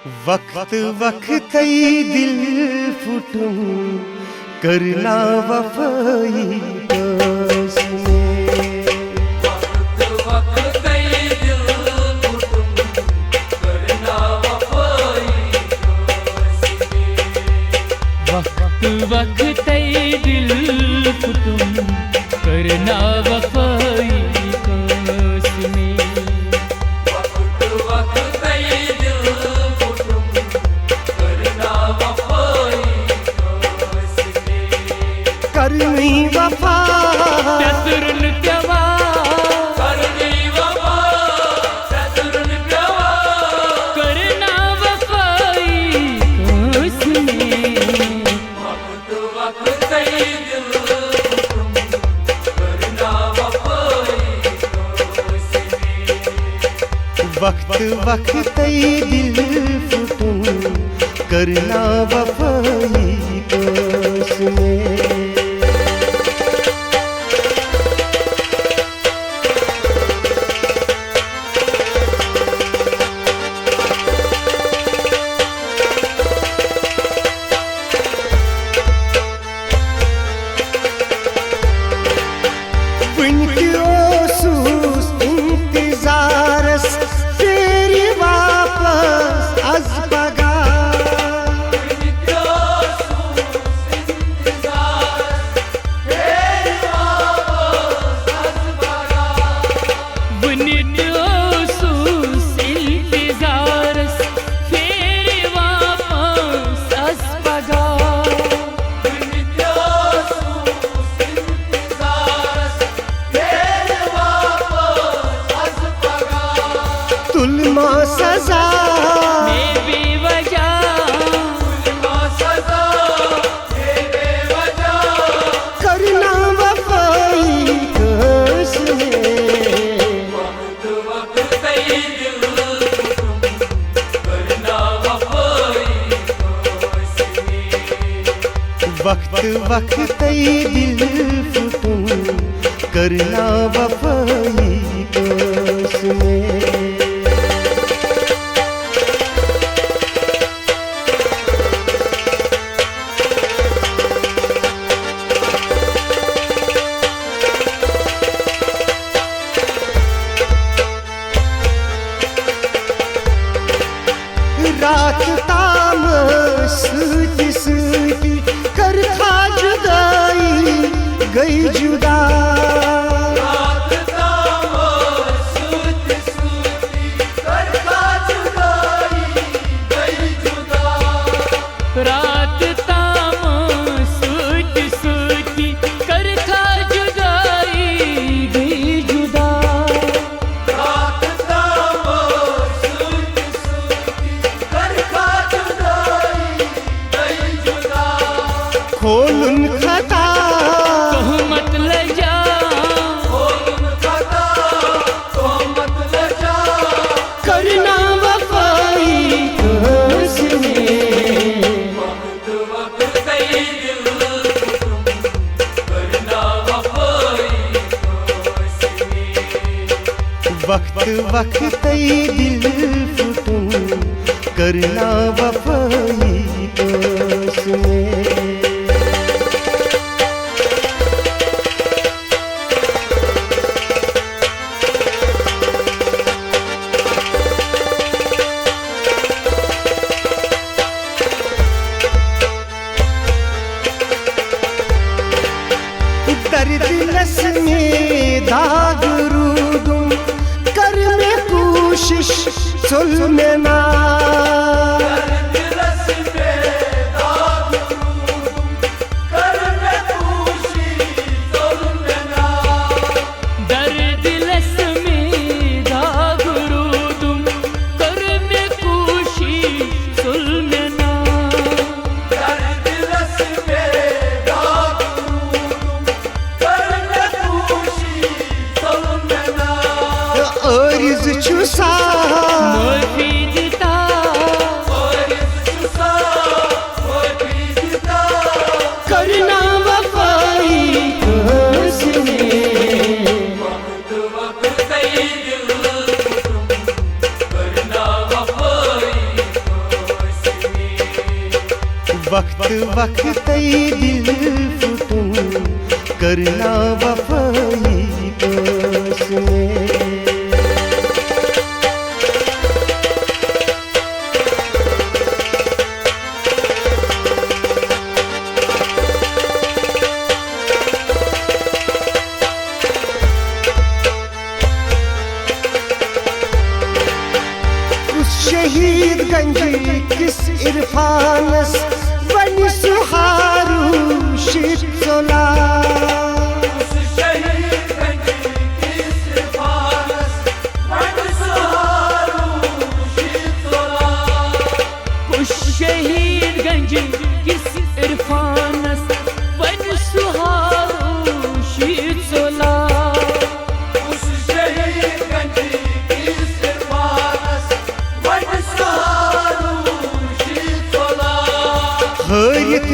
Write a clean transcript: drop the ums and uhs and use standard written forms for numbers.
वक्त वक्त दिल फुटुम करना वफाई कसमे। वक्त दिल फुटुम करना वफाई कसमे। करनी वफा चतुरन प्यवा करनी वफा चतुरन प्यवा करना वफाई कसमे। वक्त दिल फुटुम करना वफाई कसमे। वक्त दिल फुटुम करना वफाई कसमे। तुलमा सजा में बेवजह तुलमा सजा में बेवजह करना वफाई कसमे। वक्त दिल फुटुम करना वफाई कसमे। वक्त दिल फुटुम करना वफाई कसमे। रात ताम सूती सूती कर खा जुदाई गई जुदा। रात ताम सूती सूती कर खा जुदाई गई जुदा। रात ताम सूती सूती कर खा जुदाई गई जुदा। रात ताम सूती सूती कर खा जुदाई गई जुदा। खोलुन खता तोहमत ले जा खोलुन खता तोहमत ले जा करना वफाई कसमे। वक्त दिल फुटुम करना वफाई कसमे। वक्त दिल फुटुम करना वफाई कसमे। दर्द नस में दाग रूदुम कर में कोशिश सुलमे ना। दर्द रस में दाग रूदुम कर में कोशिश सुलमे ना। दर्द रस में दाग रूदुम कर में कोशिश सुलमे ना। दर्द रस में दाग अर्ज छुसा मुफीद ता वक्त वक्त दिल फुटूं करना वफाई दोस्त में। शहीद गंजी किस इरफानस बनी सुहारू शितोला। उस शहीद गंजी किस इरफानस बनी सुहारू शितोला। उस शहीद गंजी किस इरफानस बनी सुहारू शितोला। खैरियत